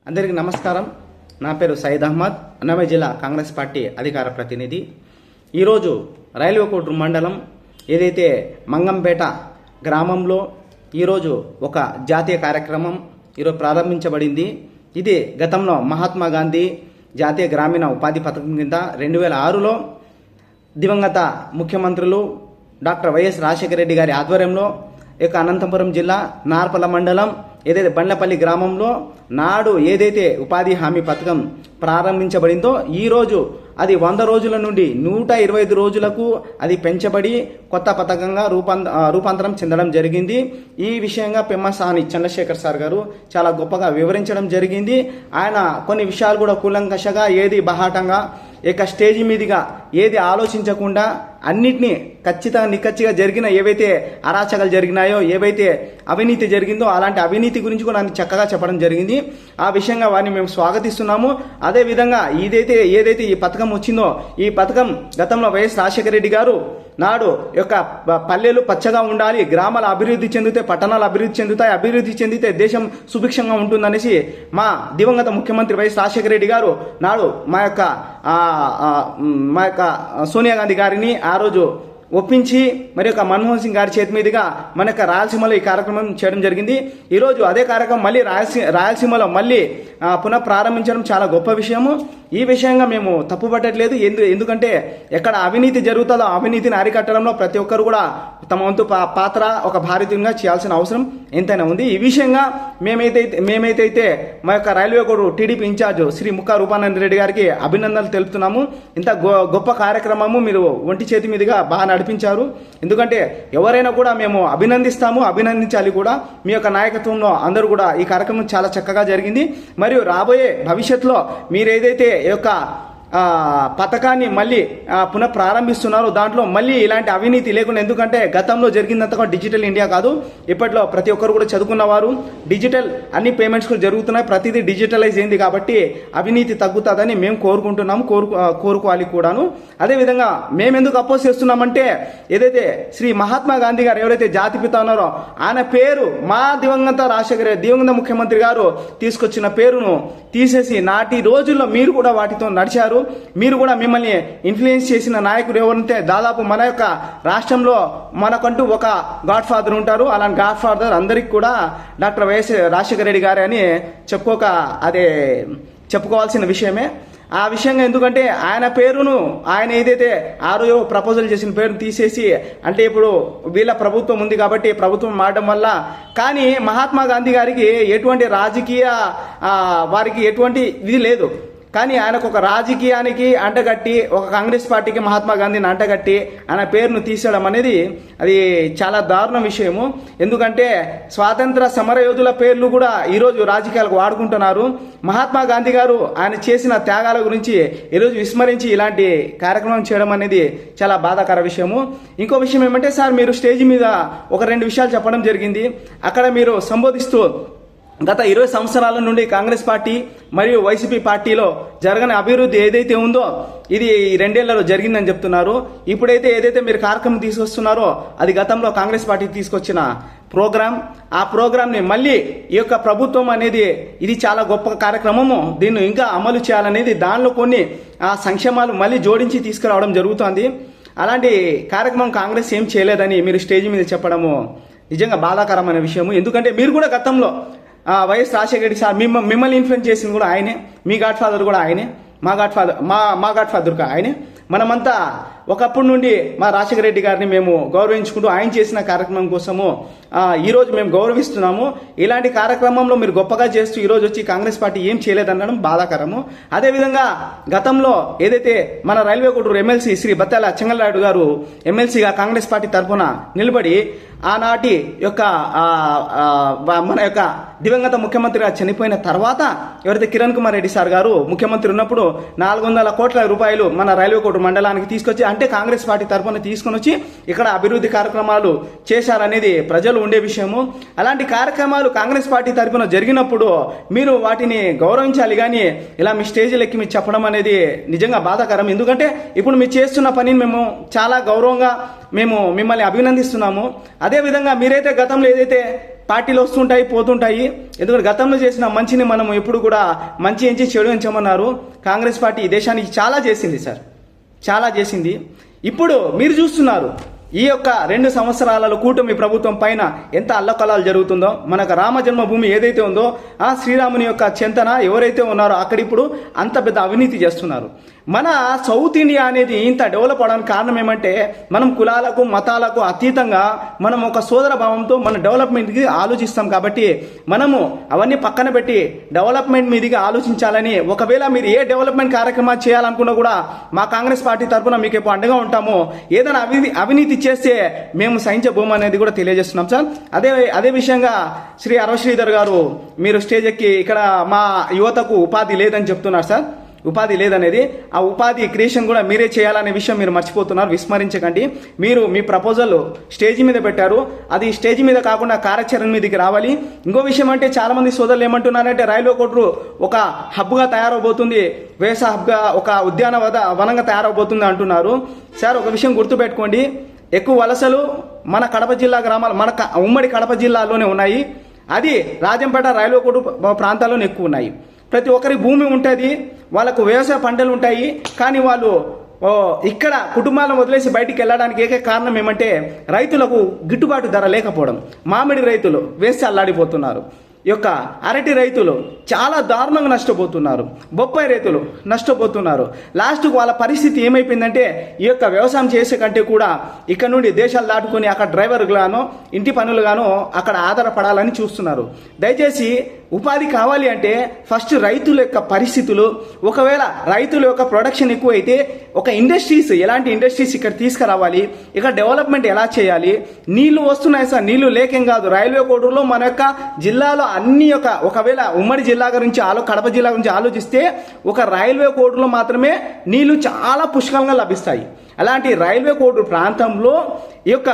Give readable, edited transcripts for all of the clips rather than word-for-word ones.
అందరికీ నమస్కారం. నా పేరు సయ్యద్ అహ్మద్, అన్నమయ్య జిల్లా కాంగ్రెస్ పార్టీ అధికార ప్రతినిధి. ఈరోజు రైల్వే కోటూరు మండలం ఏదైతే మంగంపేట గ్రామంలో ఈరోజు ఒక జాతీయ కార్యక్రమం ఈరోజు ప్రారంభించబడింది. ఇది గతంలో మహాత్మా గాంధీ జాతీయ గ్రామీణ ఉపాధి పథకం కింద 2006లో దివంగత ముఖ్యమంత్రులు డాక్టర్ వైఎస్ రాజశేఖర రెడ్డి గారి ఆధ్వర్యంలో ఇక అనంతపురం జిల్లా నార్పల మండలం ఏదైతే బండ్లపల్లి గ్రామంలో నాడు ఏదైతే ఉపాధి హామీ పథకం ప్రారంభించబడిందో ఈరోజు అది 100 రోజుల నుండి 125 రోజులకు అది పెంచబడి కొత్త పథకంగా రూపాంతరం చెందడం జరిగింది. ఈ విషయంగా పెమ్మసాని చంద్రశేఖర్ సార్ గారు చాలా గొప్పగా వివరించడం జరిగింది. ఆయన కొన్ని విషయాలు కూడా కూలంకషగా ఏది బహాటంగా ఇక స్టేజీ మీదుగా ఏది ఆలోచించకుండా అన్నిటినీ ఖచ్చితంగా నిక్కచ్చిగా జరిగిన ఏవైతే అరాచకాలు జరిగినాయో, ఏవైతే అవినీతి జరిగిందో అలాంటి అవినీతి గురించి కూడా ఆయన చక్కగా చెప్పడం జరిగింది. ఆ విషయంగా వారిని మేము స్వాగతిస్తున్నాము. అదేవిధంగా ఏదైతే ఈ పథకం వచ్చిందో ఈ పథకం గతంలో వైఎస్ రాజశేఖర రెడ్డి గారు నాడు యొక్క పల్లెలు పచ్చగా ఉండాలి, గ్రామాలు అభివృద్ధి చెందితే పట్టణాలు అభివృద్ధి చెందుతాయి, అభివృద్ధి చెందితే దేశం సుభిక్షంగా ఉంటుందనేసి మా దివంగత ముఖ్యమంత్రి వైఎస్ రాజశేఖర రెడ్డి గారు నాడు మా యొక్క సోనియా గాంధీ గారిని ఆ రోజు ఒప్పించి మరి యొక్క మన్మోహన్ సింగ్ గారి చేతి మీదుగా మన యొక్క రాయలసీమలో ఈ కార్యక్రమం చేయడం జరిగింది. ఈరోజు అదే కార్యక్రమం మళ్ళీ రాయలసీమలో మళ్ళీ పునః ప్రారంభించడం చాలా గొప్ప విషయము. ఈ విషయంగా మేము తప్పుపట్టట్లేదు. ఎందుకంటే ఎక్కడ అవినీతి జరుగుతుందో అవినీతిని అరికట్టడంలో ప్రతి ఒక్కరు కూడా తమ వంతు పాత్ర ఒక భారతీయంగా చేయాల్సిన అవసరం ఎంతైనా ఉంది. ఈ విషయంగా మేమైతే మా యొక్క రైల్వే కోడ్ టీడీపీ ఇన్ఛార్జ్ శ్రీ ముక్కా రూపానంద రెడ్డి గారికి అభినందనలు తెలుపుతున్నాము. ఇంత గొప్ప కార్యక్రమము మీరు ఒంటి చేతి మీదుగా బాగా నడిపించారు. ఎందుకంటే ఎవరైనా కూడా మేము అభినందించాలి కూడా. మీ యొక్క నాయకత్వంలో అందరూ కూడా ఈ కార్యక్రమం చాలా చక్కగా జరిగింది. మరియు రాబోయే భవిష్యత్తులో మీరు ఏదైతే ఈ యొక్క పథకాన్ని మళ్ళీ పునః ప్రారంభిస్తున్నారు దాంట్లో మళ్ళీ ఇలాంటి అవినీతి లేకుండా, ఎందుకంటే గతంలో జరిగిందంతగా డిజిటల్ ఇండియా కాదు. ఇప్పట్లో ప్రతి ఒక్కరు కూడా చదువుకున్నవారు డిజిటల్ అన్ని పేమెంట్స్ కూడా జరుగుతున్నాయి, ప్రతిదీ డిజిటలైజ్ అయింది కాబట్టి అవినీతి తగ్గుతుందని మేము కోరుకుంటున్నాము, కోరుకోవాలి కూడాను. అదేవిధంగా మేము ఎందుకు అపోజ్ చేస్తున్నామంటే ఏదైతే శ్రీ మహాత్మా గాంధీ గారు ఎవరైతే జాతిపిత ఉన్నారో ఆయన పేరు మా దివంగత ముఖ్యమంత్రి గారు తీసుకొచ్చిన పేరును తీసేసి నాటి రోజుల్లో మీరు కూడా వాటితో నడిచారు. మీరు కూడా మిమ్మల్ని ఇన్ఫ్లుయెన్స్ చేసిన నాయకుడు ఎవరంటే దాదాపు మన యొక్క రాష్ట్రంలో మనకంటూ ఒక గాడ్ ఫాదర్ ఉంటారు. అలాంటి గాడ్ ఫాదర్ అందరికి కూడా డాక్టర్ వైఎస్ రాజశేఖర రెడ్డి గారే అని చెప్పుకోవాల్సిన విషయమే. ఆ విషయంగా ఎందుకంటే ఆయన పేరును ఆయన ఏదైతే ఆరో ప్రపోజల్ చేసిన పేరును తీసేసి, అంటే ఇప్పుడు వీళ్ళ ప్రభుత్వం ఉంది కాబట్టి ప్రభుత్వం మారడం వల్ల, కానీ మహాత్మా గాంధీ గారికి ఎటువంటి రాజకీయ వారికి ఎటువంటి ఇది లేదు. కానీ ఆయనకు ఒక రాజకీయానికి అంటగట్టి ఒక కాంగ్రెస్ పార్టీకి మహాత్మా గాంధీని అంటగట్టి ఆయన పేరును తీసేయడం అనేది అది చాలా దారుణ విషయము. ఎందుకంటే స్వాతంత్ర సమరయోధుల పేర్లు కూడా ఈరోజు రాజకీయాలకు వాడుకుంటున్నారు. మహాత్మా గాంధీ గారు ఆయన చేసిన త్యాగాల గురించి ఈరోజు విస్మరించి ఇలాంటి కార్యక్రమం చేయడం అనేది చాలా బాధాకర విషయము. ఇంకో విషయం ఏమంటే సార్, మీరు స్టేజ్ మీద ఒక 2 విషయాలు చెప్పడం జరిగింది. అక్కడ మీరు సంబోధిస్తూ గత 20 సంవత్సరాల నుండి కాంగ్రెస్ పార్టీ మరియు వైసీపీ పార్టీలో జరగని అభివృద్ధి ఏదైతే ఉందో ఇది 2 ఏళ్లలో జరిగిందని చెప్తున్నారు. ఇప్పుడైతే ఏదైతే మీరు కార్యక్రమం తీసుకొస్తున్నారో అది గతంలో కాంగ్రెస్ పార్టీ తీసుకొచ్చిన ప్రోగ్రాం. ఆ ప్రోగ్రాంని మళ్ళీ ఈ యొక్క ప్రభుత్వం అనేది ఇది చాలా గొప్ప కార్యక్రమము, దీన్ని ఇంకా అమలు చేయాలనేది దానిలో కొన్ని సంక్షేమాలు మళ్ళీ జోడించి తీసుకురావడం జరుగుతోంది. అలాంటి కార్యక్రమం కాంగ్రెస్ ఏం చేయలేదని మీరు స్టేజ్ మీద చెప్పడము నిజంగా బాధాకరమైన విషయము. ఎందుకంటే మీరు కూడా గతంలో వైఎస్ రాజశేఖర రెడ్డి సార్ మిమ్మల్ని ఇన్ఫ్లుయెన్స్ చేసింది కూడా ఆయనే, మీ గాడ్ ఫాదర్ కూడా ఆయనే, మా గాడ్ ఫాదర్ ఆయనే. మనమంతా ఒకప్పటి నుండి మా రాజశేఖర రెడ్డి గారిని మేము గౌరవించుకుంటూ ఆయన చేసిన కార్యక్రమం కోసము ఈరోజు మేము గౌరవిస్తున్నాము. ఇలాంటి కార్యక్రమంలో మీరు గొప్పగా చేస్తూ ఈరోజు వచ్చి కాంగ్రెస్ పార్టీ ఏం చేయలేదనడం బాధాకరము. అదేవిధంగా గతంలో ఏదైతే మన రైల్వే కోటూరు ఎమ్మెల్సీ శ్రీ బత్తాల చెంగల్రాయుడు గారు ఎమ్మెల్సీగా కాంగ్రెస్ పార్టీ తరఫున నిలబడి ఆనాటి యొక్క మన యొక్క దివంగత ముఖ్యమంత్రిగా చనిపోయిన తర్వాత ఎవరైతే కిరణ్ కుమార్ రెడ్డి సార్ గారు ముఖ్యమంత్రి ఉన్నప్పుడు 400 కోట్ల రూపాయలు మన రైల్వే కోటూరు మండలానికి తీసుకొచ్చి, అంటే కాంగ్రెస్ పార్టీ తరఫున తీసుకొని వచ్చి ఇక్కడ అభివృద్ధి కార్యక్రమాలు చేశారనేది ప్రజలు ఉండే విషయము. అలాంటి కార్యక్రమాలు కాంగ్రెస్ పార్టీ తరఫున జరిగినప్పుడు మీరు వాటిని గౌరవించాలి. కానీ ఇలా మీ స్టేజీలు ఎక్కి మీరు చెప్పడం అనేది నిజంగా బాధాకరం. ఎందుకంటే ఇప్పుడు మీరు చేస్తున్న పనిని మేము చాలా గౌరవంగా మేము మిమ్మల్ని అభినందిస్తున్నాము. అదేవిధంగా మీరైతే గతంలో ఏదైతే పార్టీలు వస్తుంటాయి పోతుంటాయి, ఎందుకంటే గతంలో చేసిన మంచిని మనం ఎప్పుడు కూడా మంచి ఎంచి చెడు ఎంచమన్నారు. కాంగ్రెస్ పార్టీ ఈ దేశానికి చాలా చేసింది సార్, చాలా చేసింది. ఇప్పుడు మీరు చూస్తున్నారు ఈ యొక్క 2 సంవత్సరాలలో కూటమి ప్రభుత్వం పైన ఎంత అల్లకల్లాలు జరుగుతుందో. మనకు రామ జన్మభూమి ఏదైతే ఉందో ఆ శ్రీరాముని యొక్క చెంతన ఎవరైతే ఉన్నారో అక్కడ ఇప్పుడు అంత పెద్ద అవినీతి చేస్తున్నారు. మన సౌత్ ఇండియా అనేది ఇంత డెవలప్ అవడానికి కారణం ఏమంటే మనం కులాలకు మతాలకు అతీతంగా మనం ఒక సోదర భావంతో మన డెవలప్మెంట్కి ఆలోచిస్తాం. కాబట్టి మనము అవన్నీ పక్కన పెట్టి డెవలప్మెంట్ మీదిగా ఆలోచించాలని, ఒకవేళ మీరు ఏ డెవలప్మెంట్ కార్యక్రమాలు చేయాలనుకున్నా కూడా మా కాంగ్రెస్ పార్టీ తరఫున మీకు ఎప్పుడు అండగా ఉంటాము. ఏదైనా అవినీతి చేస్తే మేము సహించబోము అనేది కూడా తెలియజేస్తున్నాం సార్. అదే విషయంగా శ్రీ అరవశ్రీధర్ గారు మీరు స్టేజ్ ఎక్కి ఇక్కడ మా యువతకు ఉపాధి లేదని చెప్తున్నారు సార్. ఉపాధి లేదనేది, ఆ ఉపాధి క్రియేషన్ కూడా మీరే చేయాలనే విషయం మీరు మర్చిపోతున్నారు, విస్మరించకండి. మీరు మీ ప్రపోజల్ స్టేజ్ మీద పెట్టారు, అది స్టేజ్ మీద కాకుండా కార్యాచరణ మీదకి రావాలి. ఇంకో విషయం అంటే చాలా మంది సోదరులు ఏమంటున్నారంటే రైల్వే కోటరు ఒక హబ్గా తయారవబోతుంది, వ్యవసాయ హబ్గా, ఒక వనంగా తయారవబోతుంది అంటున్నారు. సార్ ఒక విషయం గుర్తుపెట్టుకోండి, ఎక్కువ వలసలు మన కడప జిల్లా గ్రామాలు, మన ఉమ్మడి కడప జిల్లాలోనే ఉన్నాయి. అది రాజంపేట రైల్వే కోట ప్రాంతాల్లోనే ఎక్కువ ఉన్నాయి. ప్రతి ఒక్కరి భూమి ఉంటుంది, వాళ్ళకు వ్యవసాయ పంటలు ఉంటాయి. కానీ వాళ్ళు ఇక్కడ కుటుంబాలను వదిలేసి బయటికి వెళ్ళడానికి ఏకైక కారణం ఏమంటే రైతులకు గిట్టుబాటు ధర లేకపోవడం. మామిడి రైతులు వేస్తే అల్లాడిపోతున్నారు, ఈ యొక్క అరటి రైతులు చాలా దారుణంగా నష్టపోతున్నారు, బొప్పాయి రైతులు నష్టపోతున్నారు. లాస్ట్కు వాళ్ళ పరిస్థితి ఏమైపోయిందంటే ఈ యొక్క వ్యవసాయం చేసే కంటే కూడా ఇక్కడ నుండి దేశాలు దాటుకొని అక్కడ డ్రైవర్గానో ఇంటి పనులుగానో అక్కడ ఆధారపడాలని చూస్తున్నారు. దయచేసి ఉపాధి కావాలి అంటే ఫస్ట్ రైతుల యొక్క పరిస్థితులు, ఒకవేళ రైతుల యొక్క ప్రొడక్షన్ ఎక్కువైతే ఒక ఇండస్ట్రీస్, ఎలాంటి ఇండస్ట్రీస్ ఇక్కడ తీసుకురావాలి, ఇక్కడ డెవలప్మెంట్ ఎలా చేయాలి. నీళ్లు వస్తున్నాయి సార్, నీళ్లు లేకేం కాదు. రైల్వే కోడూరులో మన యొక్క జిల్లాలో అన్ని ఒకవేళ ఉమ్మడి జిల్లా గురించి కడప జిల్లా గురించి ఆలోచిస్తే ఒక రైల్వే కోడూరులో మాత్రమే నీళ్లు చాలా పుష్కలంగా లభిస్తాయి. అలాంటి రైల్వే కోడూరు ప్రాంతంలో ఈ యొక్క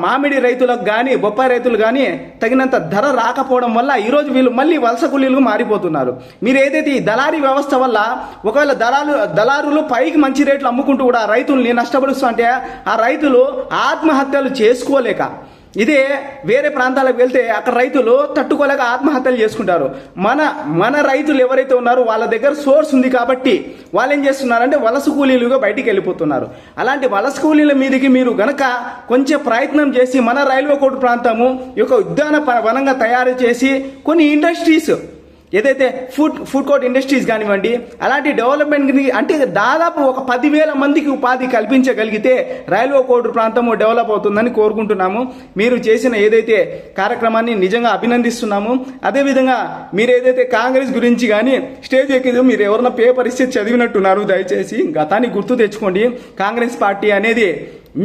మామిడి రైతులకు కానీ బొప్పాయి రైతులు కానీ తగినంత ధర రాకపోవడం వల్ల ఈరోజు వీళ్ళు మళ్ళీ వలస కూలీలుగా మారిపోతున్నారు. మీరు ఏదైతే ఈ దళారీ వ్యవస్థ వల్ల ఒకవేళ దళారులు పైకి మంచి రేట్లు అమ్ముకుంటూ కూడా రైతుల్ని నష్టపరుస్తూ అంటే ఆ రైతులు ఆత్మహత్యలు చేసుకోలేక, ఇదే వేరే ప్రాంతాలకు వెళ్తే అక్కడ రైతులు తట్టుకోలేక ఆత్మహత్యలు చేసుకుంటారు. మన రైతులు ఎవరైతే ఉన్నారో వాళ్ళ దగ్గర సోర్స్ ఉంది కాబట్టి వాళ్ళు ఏం చేస్తున్నారంటే వలస కూలీలుగా బయటికి వెళ్ళిపోతున్నారు. అలాంటి వలస కూలీల మీదకి మీరు గనక కొంచెం ప్రయత్నం చేసి మన రైల్వే కోట ప్రాంతము ఈ యొక్క ఉద్యాన వనంగా తయారు చేసి కొన్ని ఇండస్ట్రీస్, ఏదైతే ఫుడ్ కోర్ట్ ఇండస్ట్రీస్ కానివ్వండి, అలాంటి డెవలప్మెంట్ అంటే దాదాపు ఒక 10,000 మందికి ఉపాధి కల్పించగలిగితే రైల్వే కోడూరు ప్రాంతము డెవలప్ అవుతుందని కోరుకుంటున్నాము. మీరు చేసిన ఏదైతే కార్యక్రమాన్ని నిజంగా అభినందిస్తున్నాము. అదేవిధంగా మీరు ఏదైతే కాంగ్రెస్ గురించి కానీ స్టేజ్ ఎక్కిందో మీరు ఎవరన్నా పేపర్ ఇస్తే చదివినట్టున్నారు, దయచేసి గతాన్ని గుర్తు తెచ్చుకోండి. కాంగ్రెస్ పార్టీ అనేది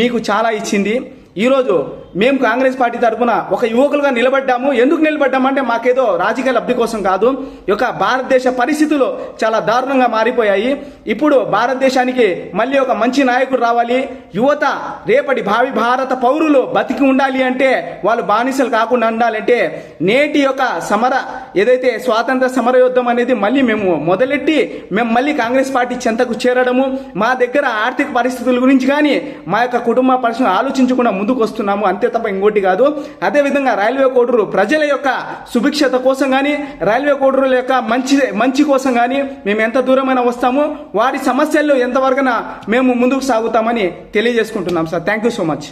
మీకు చాలా ఇచ్చింది. ఈరోజు మేము కాంగ్రెస్ పార్టీ తరఫున ఒక యువకులుగా నిలబడ్డాము. ఎందుకు నిలబడ్డామంటే మాకేదో రాజకీయ లబ్ధి కోసం కాదు. ఈ యొక్క భారతదేశ పరిస్థితులు చాలా దారుణంగా మారిపోయాయి. ఇప్పుడు భారతదేశానికి మళ్ళీ ఒక మంచి నాయకుడు రావాలి. యువత రేపటి భావి భారత పౌరులు బతికి ఉండాలి అంటే, వాళ్ళు బానిసలు కాకుండా ఉండాలంటే నేటి యొక్క ఏదైతే స్వాతంత్ర సమర యుద్ధం అనేది మళ్ళీ మేము మొదలెట్టి మేము మళ్ళీ కాంగ్రెస్ పార్టీ చెంతకు చేరడము, మా దగ్గర ఆర్థిక పరిస్థితుల గురించి కానీ మా యొక్క కుటుంబ పరిస్థితులు ఆలోచించకుండా ముందుకు వస్తున్నాము, అంతే తప్ప ఇంకోటి కాదు. అదేవిధంగా రైల్వే కోడూరు ప్రజల యొక్క సుభిక్షత కోసం కానీ రైల్వే కోడూరుల యొక్క మంచి కోసం కానీ మేము ఎంత దూరమైనా వస్తాము, వారి సమస్యల్లో ఎంతవరకైనా మేము ముందుకు సాగుతామని తెలియజేసుకుంటున్నాం sir. Thank you so much.